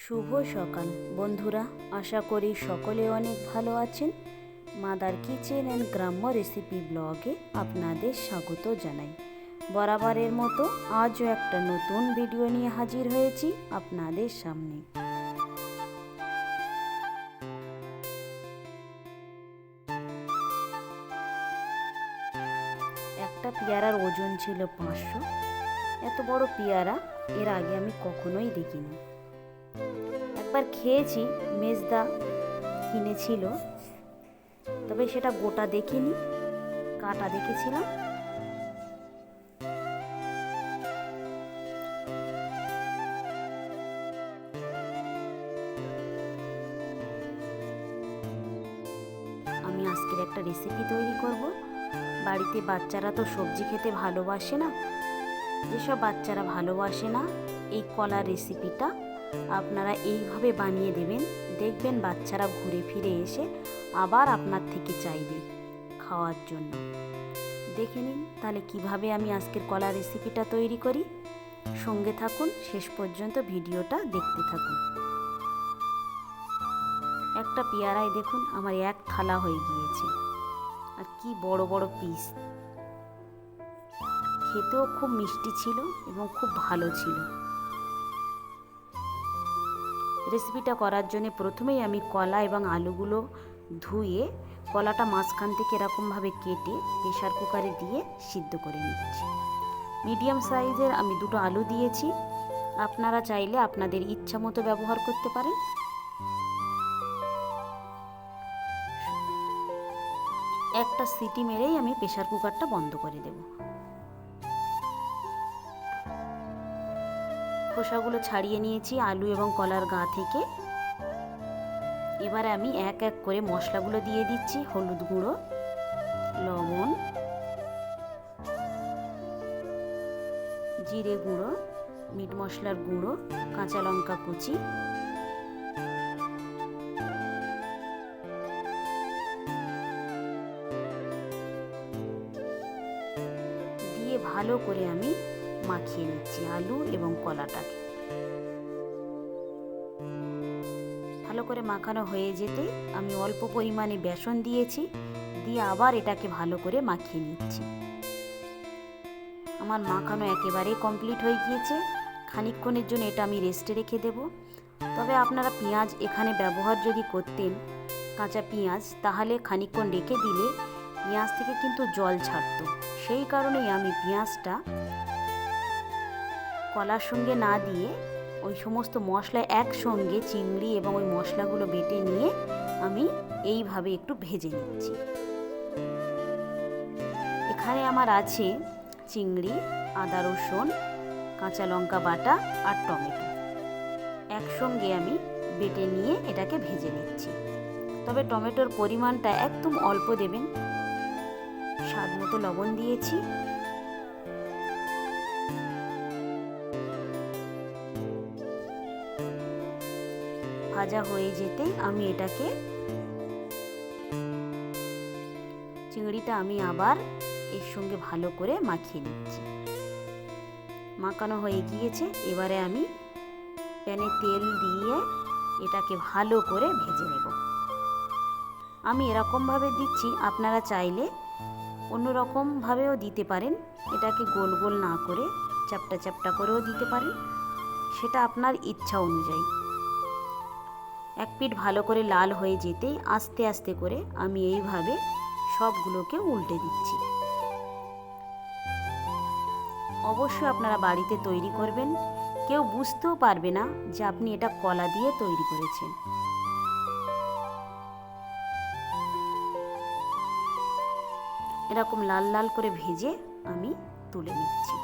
শুভ সকাল বন্ধুরা, আশা করি সকলে অনেক ভালো আছেন। মাদার কিচেন অ্যান্ড গ্রাম্য রেসিপি ব্লগে আপনাদের স্বাগত জানাই। বরাবরের মতো আজও একটা নতুন ভিডিও নিয়ে হাজির হয়েছি আপনাদের সামনে। একটা পেয়ারার ওজন ছিল 500। এত বড় পেয়ারা এর আগে আমি কখনোই দেখিনি। একবার খেয়েছি, মেজদা কিনেছিল, তবে সেটা গোটা দেখিনি, কাটা দেখেছিলাম। আমি আজকের একটা রেসিপি তৈরি করব। বাড়িতে বাচ্চারা তো সবজি খেতে ভালোবাসে না। যেসব বাচ্চারা ভালোবাসে না, এই কলার রেসিপিটা আপনারা এইভাবে বানিয়ে দেবেন, দেখবেন বাচ্চারা ঘুরে ফিরে এসে আবার আপনার থেকে চাইবে খাওয়ার জন্য। দেখে নিন তাহলে কিভাবে আমি আজকের কলা রেসিপিটা তৈরি করি। সঙ্গে থাকুন, শেষ পর্যন্ত ভিডিওটা দেখতে থাকুন। একটা পেয়ারায় দেখুন আমার এক থালা হয়ে গিয়েছে, আর কি বড় বড় পিস। খেতেও খুব মিষ্টি ছিল এবং খুব ভালো ছিল। রেসিপিটা করার জন্য প্রথমেই আমি কলা এবং আলুগুলো ধুয়ে কলাটা মাঝখান থেকে এরকমভাবে কেটে প্রেসার কুকারে দিয়ে সিদ্ধ করে নিচ্ছি। মিডিয়াম সাইজের আমি 2টো আলু দিয়েছি, আপনারা চাইলে আপনাদের ইচ্ছা মতো ব্যবহার করতে পারেন। একটা সিটি মেরেই আমি প্রেসার কুকারটা বন্ধ করে দেব। খোসাগুলো ছাড়িয়ে নিয়েছি আলু এবং কলার গা থেকে। এবারে আমি এক এক করে মশলাগুলো দিয়ে দিচ্ছি। হলুদ গুঁড়ো, লবণ, জিরে গুঁড়ো, মিট মশলার গুঁড়ো, কাঁচা লঙ্কা কুচি, দিয়ে ভালো করে আমি মাখিয়ে নিচ্ছি আলু এবং কলাটাকে। ভালো করে মাখানো হয়ে যেতে আমি অল্প পরিমাণে বেসন দিয়েছি, দিয়ে আবার এটাকে ভালো করে মাখিয়ে নিচ্ছি। আমার মাখানো একেবারে কমপ্লিট হয়ে গিয়েছে। খানিকক্ষণের জন্য এটা আমি রেস্টে রেখে দেব। তবে আপনারা পেঁয়াজ এখানে ব্যবহার যদি করতেন, কাঁচা পেঁয়াজ, তাহলে খানিকক্ষণ রেখে দিলে পেঁয়াজ থেকে কিন্তু জল ছাড়তো। সেই কারণেই আমি পেঁয়াজটা কলার সঙ্গে না দিয়ে ওই সমস্ত মশলা একসঙ্গে চিংড়ি এবং ওই মশলাগুলো বেটে নিয়ে আমি এইভাবে একটু ভেজে নিচ্ছি। এখানে আমার আছে চিংড়ি, আদা রসুন, কাঁচা লঙ্কা বাটা আর টমেটো, একসঙ্গে আমি বেটে নিয়ে এটাকে ভেজে নিচ্ছি। তবে টমেটোর পরিমাণটা একদম অল্প দেবেন। স্বাদ মতো লবণ দিয়েছি। ভাজা হয়ে যেতেই আমি এটাকে চিংড়িটা আমি আবার এর সঙ্গে ভালো করে মাখিয়ে নিচ্ছি। মাখানো হয়ে গিয়েছে। এবারে আমি প্যানে তেল দিয়ে এটাকে ভালো করে ভেজে নেব। আমি এরকমভাবে দিচ্ছি, আপনারা চাইলে অন্যরকমভাবেও দিতে পারেন। এটাকে গোল গোল না করে চ্যাপ্টা চ্যাপ্টা করেও দিতে পারেন, সেটা আপনার ইচ্ছা অনুযায়ী। এক পিঠ ভালো করে লাল হয়ে যেতেই আস্তে আস্তে করে আমি এইভাবে সবগুলোকে উল্টে দিচ্ছি। অবশ্যই আপনারা বাড়িতে তৈরি করবেন, কেউ বুঝতেও পারবে না যে আপনি এটা কলা দিয়ে তৈরি করেছেন। এরকম লাল লাল করে ভেজে আমি তুলে নিচ্ছি।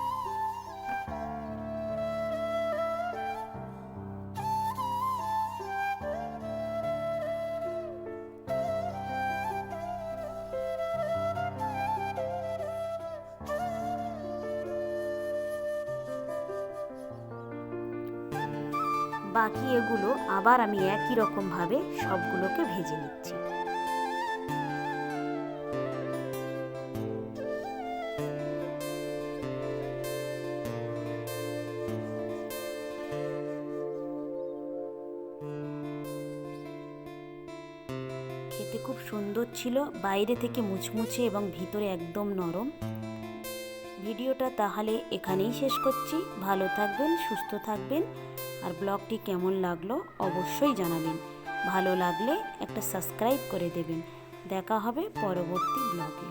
বাকি এগুলো আবার আমি একই রকমভাবে সবগুলোকে ভেজে নিচ্ছি। দেখতে খুব সুন্দর ছিল, বাইরে থেকে মুচমুচে এবং ভিতরে একদম নরম। ভিডিওটা তাহলে এখানেই শেষ করছি। ভালো থাকবেন, সুস্থ থাকবেন, আর ব্লগটি কেমন লাগলো অবশ্যই জানাবেন। ভালো লাগলে একটা সাবস্ক্রাইব করে দেবেন। দেখা হবে পরবর্তী ব্লগে।